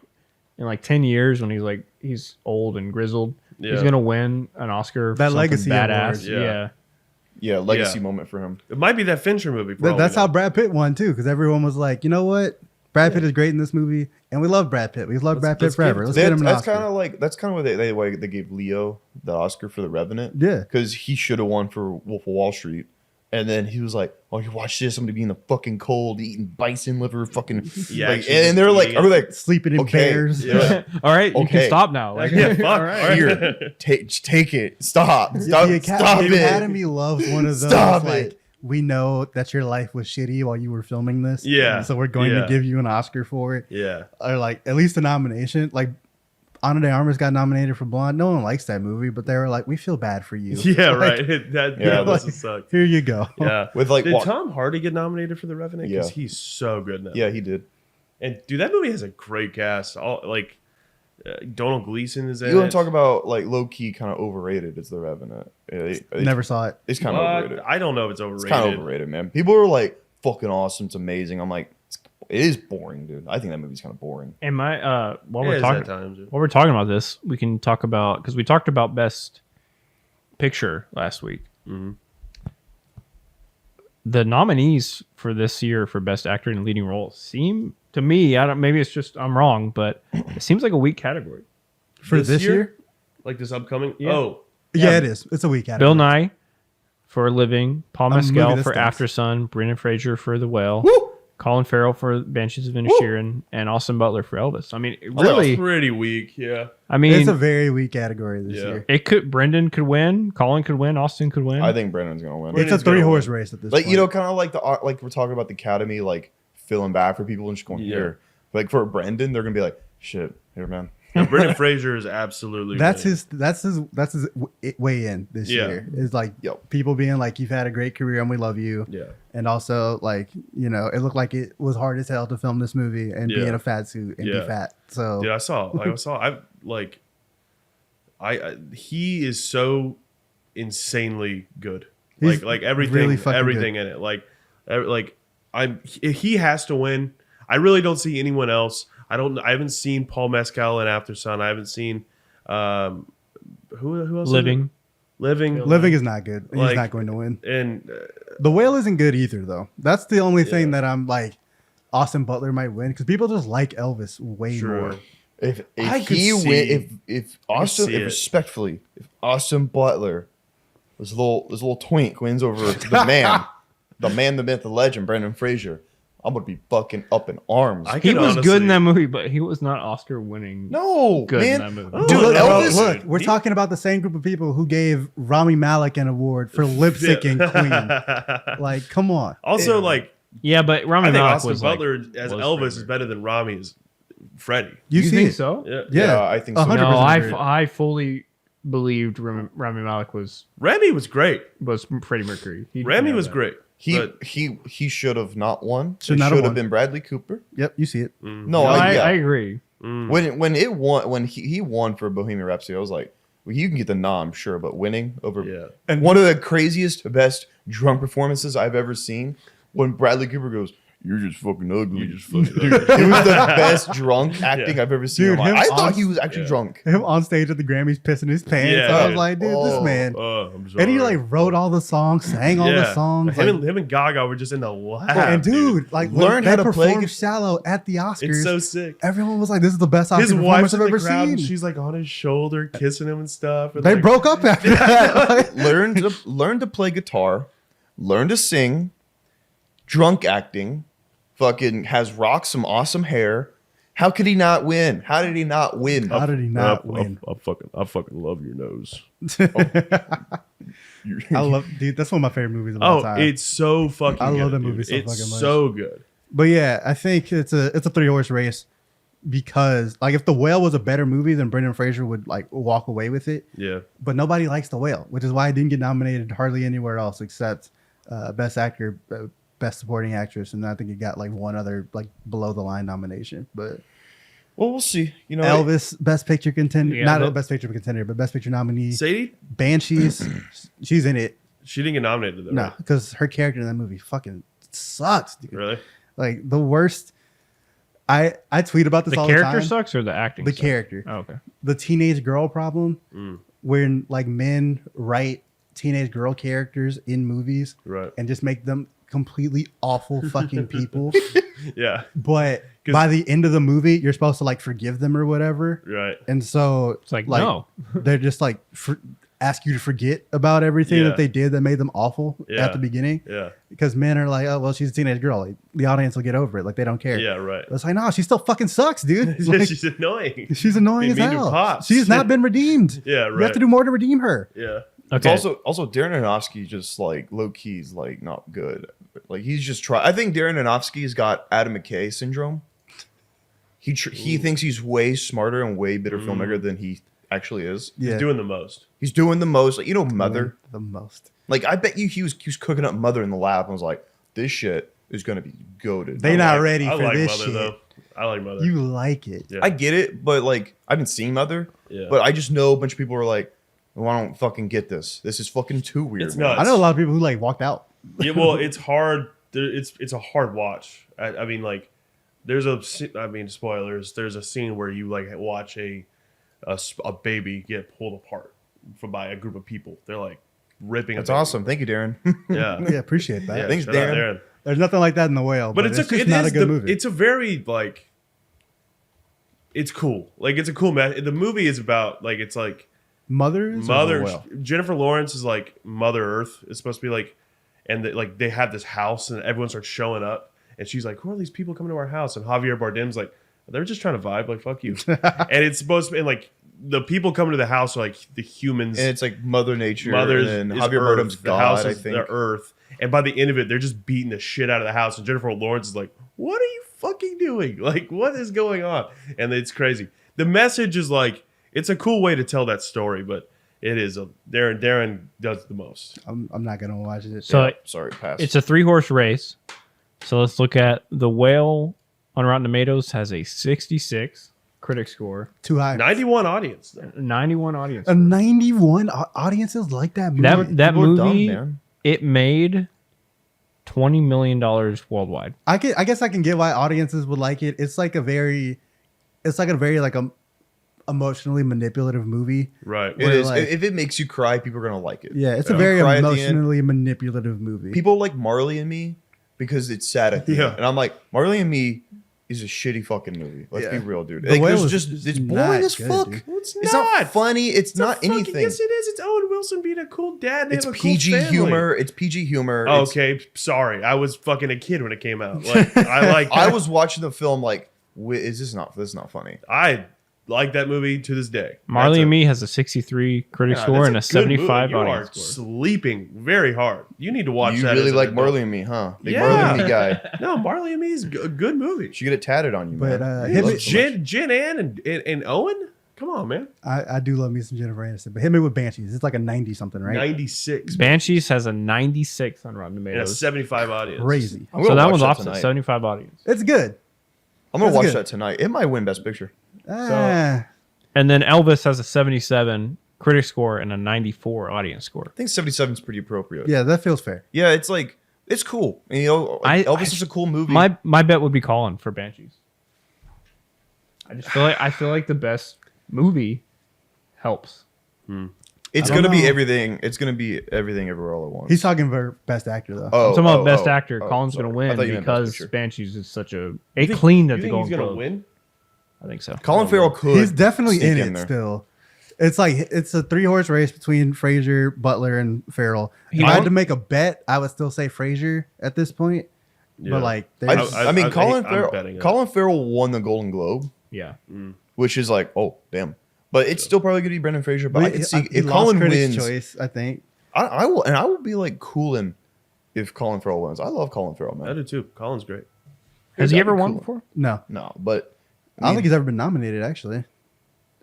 in like 10 years when he's old and grizzled. Yeah. He's gonna win an Oscar. For That something legacy badass. award. Yeah. Yeah, legacy Yeah. moment for him. It might be that Fincher movie. For all That's we know. how Brad Pitt won too, because everyone was like, you know what, Brad Pitt is great in this movie, and we love Brad Pitt. We've loved Brad Pitt let's give forever. it Let's to get him an That's Oscar. kind of like why they gave Leo the Oscar for The Revenant. Yeah. because he should have won for Wolf of Wall Street, and then he was like, "Oh, you watch this? I'm gonna be in the fucking cold, eating bison liver, fucking Yeah, like." actually And they're like, eating "Are we like Sleeping in Okay. bears. Yeah. All right, you can Okay. stop now. Like, Yeah, fuck. all right. here? Take it. Stop. The Stop it. Academy loves one of those. Stop like, it. we know that your life was shitty while you were filming this. Yeah. So we're going Yeah. to give you an Oscar for it, Yeah. or like at least a nomination. Like Ana de Armas got nominated for Blonde. No one likes that movie, but they were like, we feel bad for you. Yeah, Like, right. That Yeah, must like, have sucked. Here you go. Yeah. With like, Did what? Tom Hardy get nominated for The Revenant? Because Yeah. he's so good now. Yeah, he did. And dude, that movie has a great cast. All like Donald Gleason is in You want it. to talk about like low key kind of overrated? Is The Revenant? Never saw it. It's kind of overrated. I don't know if it's It's overrated. kind of overrated, man. People are like, "Fucking awesome! It's amazing." I'm like, it is boring, dude. I think that movie's kind of boring. And my while Yeah, we're it's talking at times, yeah. while we're talking about this, we can talk about because we talked about best picture last week. Mhm. The nominees for this year for best actor in a leading role seem to me, I don't, maybe it's just I'm wrong, but it seems like a weak category. For this year? Like this upcoming? Yeah. Oh, Yeah, Yeah. it is. It's a week out. Bill Nye for A Living, Paul A movie Mescal that for stinks. After Sun, Brendan Fraser for The Whale, Woo! Colin Farrell for Banshees of Inisherin, and Austin Butler for Elvis. I mean, it really really, pretty weak. Yeah. I mean, It's a very weak category this Yeah. year. it could. Brendan could win, Colin could win, Austin could win. I think Brennan's gonna win. It's a Brennan's gonna 3-horse win. race at this Like point. you know, kind of like like we're talking about the Academy, like feeling bad for people and just going Yeah. here. Like for Brendan, they're gonna be like, "Shit, here, man." And Brendan Fraser is absolutely that's winning. his way in this Yeah. year. Is like Yep. people being like, you've had a great career and we love you. Yeah. And also like, you know, it looked like it was hard as hell to film this movie and be Yeah. in a fat suit and Yeah. be fat. So Dude, he is so insanely good. He's Like everything, really fucking everything in it. He has to win. I really don't see anyone else. I haven't seen Paul Mescal in After Sun. I haven't seen who else? is it? Living. Living is not good. He's Like- not going to win. And The Whale isn't good either though. That's the only thing that I'm like, Austin Butler might win because people just like Elvis way Sure. more. If I could he see- win, if I could Austin, see it. respectfully, if Austin Butler, this little twink wins over the man, the myth, the legend, Brendan Fraser, I'm gonna be fucking up in arms. I He can was good in honestly- that movie, but he was not Oscar winning. no, Good in man. that movie. Oh, Dude, no, Elvis. Look, we're He- talking about the same group of people who gave Rami Malek an award for lip syncing Queen. Like, come on. Also, like Yeah, but Rami I think Malek Austin was Butler like, as was Elvis Fraser. is better than Rami as Freddie. You, You see think it. so? Yeah. Yeah, I think so. 100% No, agree. I fully believed Rami Malek was Rami was great. Freddie Mercury. He Rami didn't was have great. but- He should have not won. Should It not have should have won. been Bradley Cooper. Yep, you see it. No, that. I I agree. when he won for Bohemian Rhapsody, I was like, well, you can get the nom, sure, but winning over Yeah. and one of the craziest, best drunk performances I've ever seen when Bradley Cooper goes, "You're just fucking ugly." You just fucking Dude, it was the best drunk acting Yeah. I've ever seen. Dude, in my him life. I thought on- he was actually Yeah. drunk. Him on stage at the Grammys pissing his pants. Yeah, I was dude. like, dude, this man. I'm sorry. And he like wrote all the songs, sang all the songs. Him and Gaga were just in the lab. and dude, like Learn when how they to play performed guitar. Shallow at the Oscars. It's so sick. Everyone was like, "This is the best Oscar His performance wife's I've in the ever crowd seen." and she's like on his shoulder, kissing him and stuff. And They like, broke up after that. Like, learn to play guitar, learn to sing, drunk acting, fucking has some awesome hair. How could he not win? How did he not win? How did he not win? I fucking love your nose. I love, dude. That's one of my favorite movies of all Oh, time. it's so fucking. I love good, that movie dude. so it's fucking much. so good. But yeah, I think it's a 3-horse race because like if The Whale was a better movie, then Brendan Fraser would like walk away with it. Yeah, But nobody likes The Whale, which is why it didn't get nominated hardly anywhere else except Best Actor, Best Supporting Actress, and I think it got like one other like below the line nomination. But Well, we'll see. You know, Elvis, Best Picture contender. Yeah, Not but- a Best Picture contender, but Best Picture nominee. Sadie, Banshees. She's in it. she didn't get nominated though. No, right? because her character in that movie fucking sucks, dude. Really? Like the worst. I tweet about this The all character the time. sucks or the acting? The sucks? character. Oh, okay. The teenage girl problem, when like men write teenage girl characters in movies Right. and just make them completely awful fucking people. Yeah. But by the end of the movie, you're supposed to like forgive them or whatever. Right. And so It's like, no. they're just like ask you to forget about everything Yeah. that they did that made them awful Yeah. at the beginning. Yeah. Because men are like, oh well, she's a teenage girl. Like, the audience will get over it. Like they don't care. Yeah. Right. It's like, no, she still fucking sucks, dude. It's like, She's annoying. she's annoying Be as mean to hell. pops. She's not been redeemed. Yeah. You Right. have to do more to redeem her. Yeah. it's Okay. also Darren Aronofsky just like low key's like not good. Like he's just try. I think Darren Aronofsky's got Adam McKay syndrome. He thinks he's way smarter and way better filmmaker than he actually is. Yeah, He's doing the most. He's doing the most. Like, you know, Mother. the most. Like I bet you he was cooking up Mother in the lab and was like, this shit is gonna be goated. They not ready I for like this Mother shit. though. I like Mother. You like it. Yeah. I get it, but like I haven't seen Mother. Yeah. But I just know a bunch of people are like, well, I don't fucking get this. This is fucking too weird. It's man. nuts. I know a lot of people who like walked out. Yeah, well, it's hard. It's a hard watch. I mean, like, there's spoilers. There's a scene where you like watch a baby get pulled apart by a group of people. They're like ripping. That's a baby. awesome. Thank you, Darren. Yeah. Yeah, appreciate that. Yeah, Thanks, shout out Darren. There's nothing like that in The Whale, But it's it's just not a good movie. It's a very like. It's cool. Like it's a cool The movie is about like it's like Mothers or The Mother. Whale? Jennifer Lawrence is like Mother Earth. It's supposed to be like, and like they have this house and everyone starts showing up and she's like, who are these people coming to our house? And Javier Bardem's like, they're just trying to vibe. Like fuck you. And it's supposed to be and like the people coming to the house are like the humans. And it's like Mother Nature. Mother's and then is Javier Earth. Bardem's The God, house I is think. the Earth. And by the end of it, they're just beating the shit out of the house. And Jennifer Lawrence is like, what are you fucking doing? Like, what is going on? And it's crazy. The message is like, it's a cool way to tell that story, but it is Darren does the most. I'm not gonna watch it. So Sorry, pass. it's a 3-horse race. So let's look at The Whale on Rotten Tomatoes has a 66 critic score, Too high. 91 audience. Though. 91 audience. A 91 audiences like that movie. That People are dumb, movie, man. it made $20 million worldwide. I guess I can get why audiences would like it. It's like a very like emotionally manipulative movie. Right. It where, is. like- if it makes you cry, people are gonna like it. Yeah, it's a You very cry at the end. emotionally manipulative movie. People like Marley and Me because it's sad at the Yeah. end, and I'm like, Marley and Me is a shitty fucking movie. Let's Yeah. be real, dude. The Like, Whale there's is just just it's not boring as good, fuck. dude. Well, it's It's not not. funny. It's not Fucking- anything. Yes, it is. It's Owen Wilson being a cool dad. And they It's have a cool PG family. humor. It's PG humor. Oh, It's- okay, sorry. I was fucking a kid when it came out. Like I like. I was watching the film like, this is not funny. I like that movie to this day. Marley That's and a- Me has a 63 critic Yeah, score that's and a good 75 movie. You audience are score. sleeping very hard. You need to watch You that. really as an like adult. Marley and Me, huh? Big Yeah. Marley and Me guy. No, Marley and Me is a good movie. You should get it tatted on you, But, man. him- Love it so much. Jen Ann and Owen. Come on, man. I do love me some Jennifer Aniston, but hit me with Banshees. It's like a 90 something, right? 96 Banshees has a 96 on Rotten and a Tomatoes. 75 audience. Crazy. I'm So gonna that watch one's opposite, tonight. 75 audience. It's good. I'm gonna That's watch good. that tonight. It might win Best Picture. And then Elvis has a 77 critic score and a 94 audience score. I think 77 is pretty appropriate. Yeah, that feels fair. Yeah, it's like it's cool. And, you know, like, Elvis is a cool movie. My bet would be Colin for Banshees. I feel like the best movie helps. it's I gonna don't be know. everything. It's gonna be everything everywhere all at once. He's talking for best actor though. Oh, I'm talking about oh, best oh, actor. oh, Colin's sorry. gonna I win thought you meant Best because Picture. Banshees is such a You it think- cleaned at you the think he's Golden gonna Globe. win? I think so. Colin Farrell could. He's definitely sneak in it there. still. It's like it's a 3-horse race between Fraser, Butler, and Farrell. If I won- had to make a bet, I would still say Fraser at this point. Yeah. But like, I, there's- I mean, I Colin think I'm betting Farrell. it. Colin Farrell won the Golden Globe, Yeah. which is like, oh damn. But it's still probably gonna be Brendan Fraser. But I can see he if lost Colin Critics' wins, choice, I think. I will be like cooling if Colin Farrell wins. I love Colin Farrell, I man. do too. Colin's great. Has he That'd ever be won cool. before? No, No, but I don't think he's ever been nominated. Actually,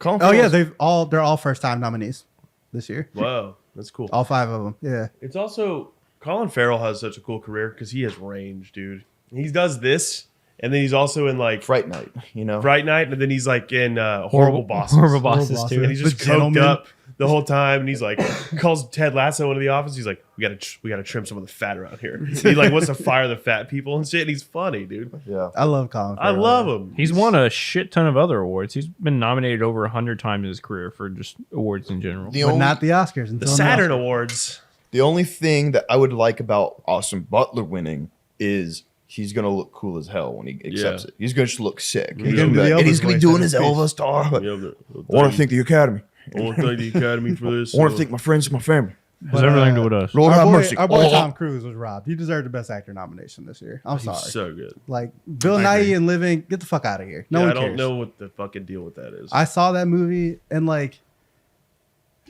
Colin oh yeah, Farrell's- they're all first time nominees this year. Wow, that's cool. All 5 of them. Yeah, It's also Colin Farrell has such a cool career because he has range, dude. He does this, and then he's also in like Fright Night, you know. Fright Night, and then he's like in Horrible Bosses. Horrible bosses Horrible too. And he's just The coked Gentleman. up the whole time, and he's like calls Ted Lasso into the office. He's like, we gotta trim some of the fat around here. He like wants to fire the fat people and shit. And he's funny, dude. Yeah. I love Colin I Farrell. love him. He's won a shit ton of other awards. He's been nominated over 100 times in his career for just awards in general. The But only, not the Oscars. the until Saturn now. Awards. the only thing that I would like about Austin Butler winning is he's gonna look cool as hell when he accepts Yeah. it. He's gonna just look sick. He's He's gonna gonna do be the like, and he's Elvis gonna be voice doing at his his Elvis speech. star. I Yeah, want to thank the Academy. I want to thank the Academy for this. I want to thank my friends and my family. Has everything to do with us. Lord Our have boy, mercy. our boy Oh. Tom Cruise was robbed. He deserved the Best Actor nomination this year. I'm sorry. So good. Like Bill Nye and Living, get the fuck out of here. No Yeah, one I don't cares. know what the fucking deal with that is. I saw that movie and like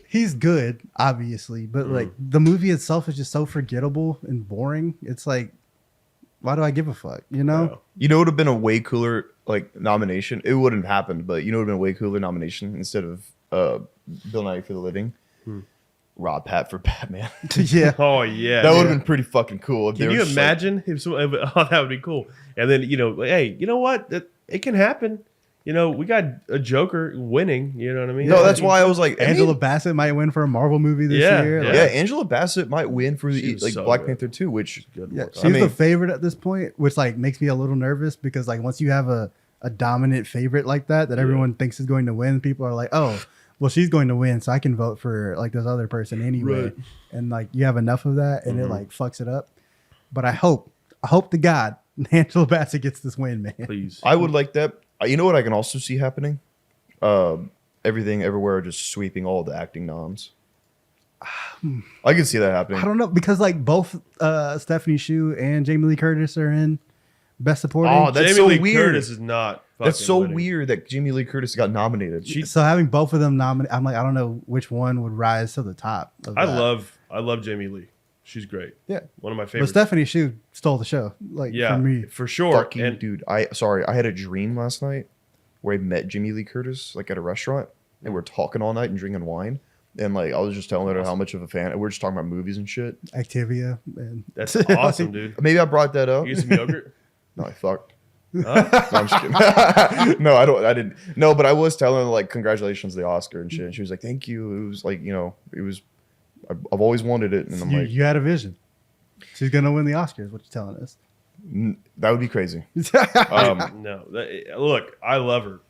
he's good, obviously, but like the movie itself is just so forgettable and boring. It's like, why do I give a fuck? You know? You know, it would have been a way cooler like nomination. It wouldn't have happened, but you know, it would have been a way cooler nomination instead of Bill Nye for the Living. Rob Pat for Batman. Yeah. Oh yeah, That would man. have been pretty fucking cool. If they Can were you just like- imagine if someone? Oh, that would be cool. And then hey, you know what? It can happen. We got a Joker winning. You know what I mean? no, that's why I was like, Angela Bassett might win for a Marvel movie this Yeah, year. yeah. Like, yeah, Angela Bassett might win for She the was like so Black good. Panther 2, which Good Yeah, work. she's I mean- the favorite at this point, which like makes me a little nervous because like once you have a dominant favorite like that everyone thinks is going to win, people are like, oh, well, she's going to win, so I can vote for like this other person anyway. Right. And like you have enough of that, and it like fucks it up. But I hope to God Angela Bassett gets this win, man. Please. I would like that. You know what I can also see happening? Everything Everywhere just sweeping all the acting noms. I can see that happening. I don't know because like both Stephanie Shu and Jamie Lee Curtis are in Best Supporting. Oh, that's Jamie so Lee weird. Curtis is not. That's fucking so winning. weird that Jamie Lee Curtis got nominated. So having both of them nominated, I'm like, I don't know which one would rise to the top. Of I that. love Jamie Lee. She's great. Yeah. One of my But favorites. Stephanie Shu stole the show. Like Yeah, for me. for sure. Fucking And dude, I had a dream last night where I met Jamie Lee Curtis like at a restaurant and we're talking all night and drinking wine. And like I was just telling her how much of a fan, and we're just talking about movies and shit. Activia and that's awesome, dude. Maybe I brought that up. You get some yogurt? No, I fucked. Huh? No, I'm just kidding. No, I didn't. No, but I was telling her like congratulations to the Oscar and shit. And she was like, thank you. It was like, I've always wanted it. And I'm you, like, you had a vision. She's gonna win the Oscars. What you telling us? that would be crazy. No. Look, I love her.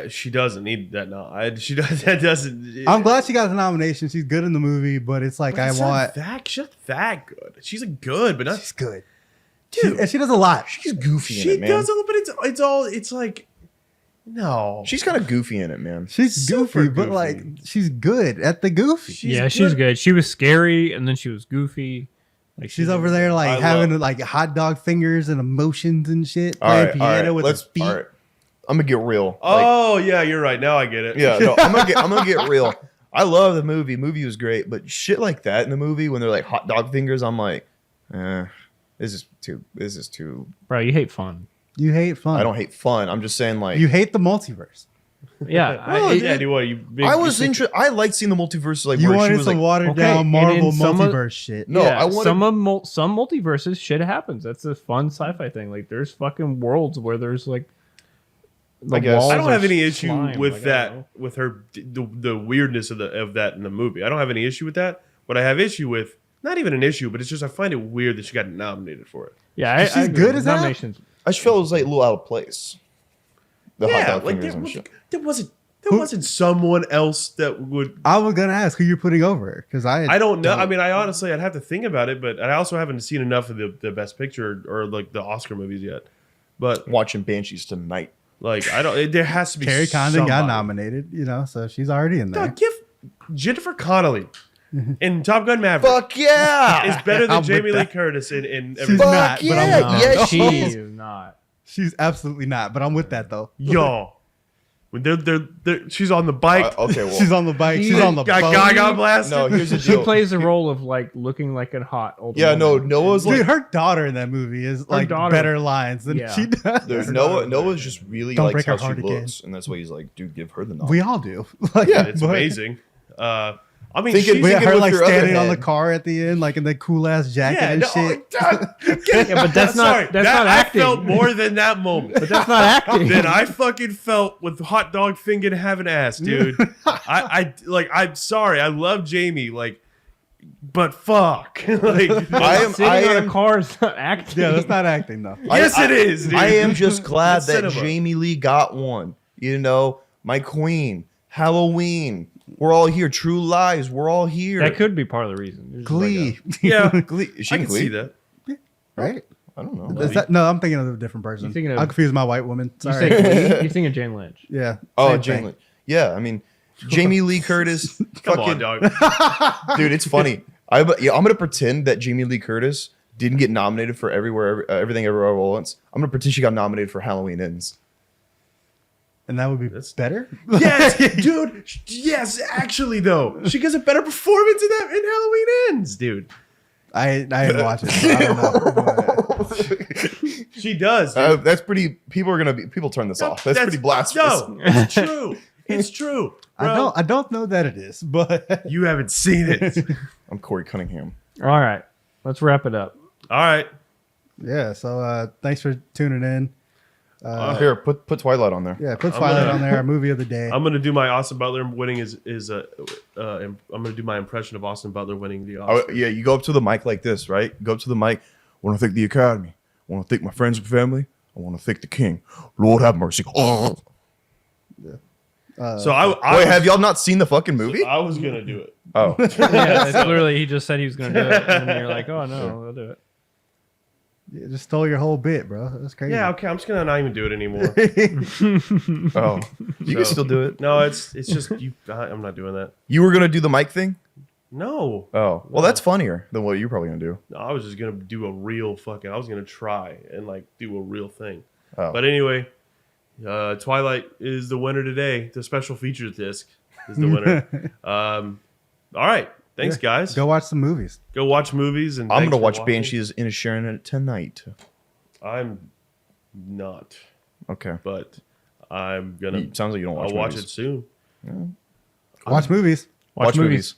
She doesn't need that. No, she does. That doesn't. I'm glad she got the nomination. She's good in the movie, but it's like But I it's not want. that. She's not that good. She's a good, but not. She's good, Dude, and she does a lot. She's goofy she in it, man. does a little, but it's all. It's like, no. She's kind of goofy in it, man. She's Super goofy, but goofy. like she's good at the goofy. She's good. She was scary, and then she was goofy. Like She's over there like I having love- like hot dog fingers and emotions and shit. All Playing right, piano with let's. her feet. All right, I'm gonna get real. Like, Oh yeah, you're right. Now I get it. yeah, no, I'm gonna get real. I love the movie. Movie was great, but shit like that in the movie when they're like hot dog fingers, I'm like, this is too. Bro, you hate fun. You hate fun. I don't hate fun. I'm just saying like You hate the multiverse. Yeah, Well, Yeah, do what you? Big, I was interested. I liked seeing the multiverse like You where she wanted was some like, watered okay, down and Marvel in some of- multiverse shit. No, I wanted- some multiverses shit happens. That's a fun sci-fi thing. Like there's fucking worlds where there's like the I guess. walls I don't are have any issue slime. with Like, I don't that, know. with her, the weirdness of that in the movie. I don't have any issue with that. What I have issue with, not even an issue, but it's just I find it weird that she got nominated for it. Yeah, She's I agree. good as that? Nominations. I just felt it was like a little out of place. The hot dog like fingers and shit. there wasn't someone else that would. I was gonna ask who you're putting over because I don't know. I mean, I'd have to think about it, but I also haven't seen enough of the Best Picture or like the Oscar movies yet. But Watching Banshees tonight. like, I don't. There has to be. Carrie Condon got somebody. nominated, so she's already in there. Dog, give Jennifer Connelly in Top Gun Maverick Fuck yeah! is better than I'm with Jamie Lee that. Curtis in She's everything. not, Fuck but I'm yeah! with that. Yes, she she is. is not. She's absolutely not, but I'm with that though. Yo, when she's on the bike. Okay, well, She's on the bike. She's on the got boat. Gaga blasted. no. Here's the She deal. plays the role of like looking like a hot old Yeah, no. woman. Noah's Dude, like, her daughter in that movie is like daughter- better lines than Yeah. she does. dude, Noah's just really Don't likes break her how she heart again. looks, and that's why he's like, dude, give her the nod. We all do. Like, Yeah, It's but- amazing. I mean, Thinking- she's we Yeah, Thinking her with like your other standing on the hand. car at the end, like in the cool ass jacket and no, shit. Yeah, but that's not acting. I felt more than that moment. But that's not acting. Than I fucking felt with hot dog finger having ass, dude. I'm sorry. I love Jamie, like, but fuck. like, Sitting on a car is not acting. Yeah, that's not acting though. yes, it is, dude. I am just glad It's that cinema. Jamie Lee got one. You know, my queen, Halloween. We're all here. True Lies. We're all here. That could be part of the reason. There's Glee, Yeah, Glee. Is she I in can Glee? see that. right? I don't know. Is that, no, I'm thinking of a different person. You're thinking of- I'm confused my white woman. You Sorry. say Glee? You think of Jane Lynch. Yeah. Oh, same Jane thing. Lee. Yeah, I mean, Jamie Lee Curtis. Come fucking, on, dog. dude, it's funny. I'm gonna pretend that Jamie Lee Curtis didn't get nominated for Everything Everywhere All at Once. I'm gonna pretend she got nominated for Halloween Ends. And that would be better. Yes, dude. Yes, actually, though, she gives a better performance in Halloween Ends, dude. I didn't watch it. So I don't know. She does. Dude. That's pretty. People turn this off. That's pretty blasphemous. No, it's true. It's true. Bro. I don't know that it is, but You haven't seen it. I'm Corey Cunningham. All right. Let's wrap it up. All right. yeah. So thanks for tuning in. Here, put Twilight on there. Yeah, put Twilight on there. Our movie of the day. I'm gonna do my Austin Butler winning I'm gonna do my impression of Austin Butler winning the Oscar. Oh, yeah, you go up to the mic like this, right? Go up to the mic. I want to thank the Academy. I want to thank my friends and family. I want to thank the King. Lord have mercy. Oh. So I Wait, have y'all not seen the fucking movie? I was gonna do it. Oh, Yeah, it's literally he just said he was going to do it, and then you're like, oh no, I'll do it. You just stole your whole bit, bro. That's crazy. Yeah, okay. I'm just gonna not even do it anymore. oh, you can So- still do it. No, it's just you. I'm not doing that. You were gonna do the mic thing. No, Oh, well, that's funnier than what you're probably gonna do. I was just gonna do a real fucking. I was gonna try and like do a real thing. Oh. But anyway, Twilight is the winner today. The special features disc is the winner. All right, thanks guys. Go watch some movies. Go watch movies and I'm thanks gonna for watch watching. Banshees in Sharon tonight. I'm not, Okay. but I'm gonna. Sounds like you don't watch. I'll watch movies. it soon. Watch movies. Watch movies.